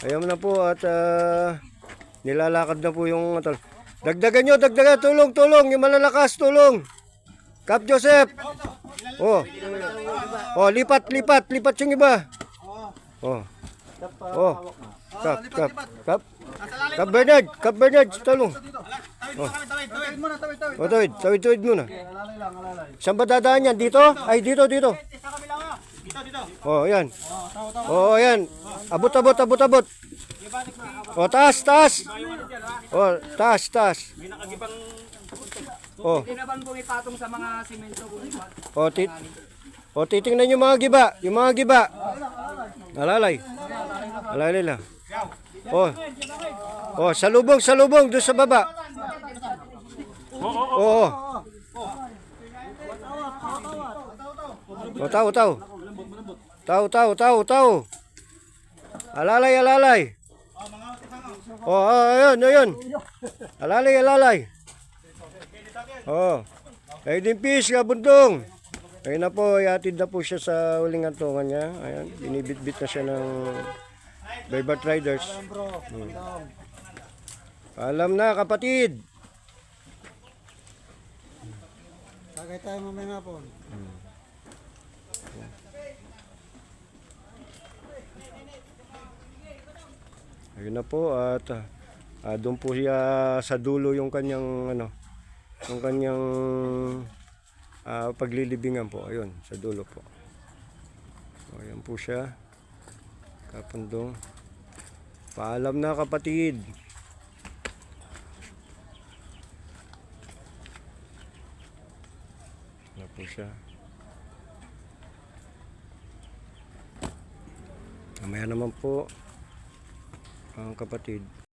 Ayaw na po at nilalakad na po yung tol. Dagdagan nyo, dagdagan. Tulong, tulong. Yung malalakas, tulong. Kap Joseph. Oh. Oh, lipat, lipat. Lipat yung iba. Oh. Oh. Kap, kap, kap. Kap Bernard, Kap Bernard, tulong. Oh. Oh, tawid, tawid, tawid muna. Saan ba dadaan yan? Dito? Ay, dito, dito. Oh, yan. Oh, yan. Abot, abot, abot, abot. Oh, taas, taas. Oh, taas, taas. Oh. Hindi na bang pumipatong sa mga simento? Oh, oh, titingnan yung mga giba. Yung mga giba. Alalay. Alalay lang. Oh. Oh, salubong, salubong. Doon sa baba. Oo. Oh, tao, tao. Tao, tao, tao, tao. Alalay, alalay. Oh, ayun, ayun. Alalay, alalay. Oh. Ay din fish, kabundong. Ayun na po, iatid na po siya sa huling antungan niya. Ayan, binibitbit na siya ng Baybat Riders. Alam na, kapatid. Tagay tayo mamaya nga po. Ayun na po at doon po siya sa dulo yung kanyang yung kanyang paglilibingan po. Ayun, sa dulo po. So, ayan po siya. Kapundong. Paalam na, kapatid. Ayan po siya. Mamaya naman po ang kapatid.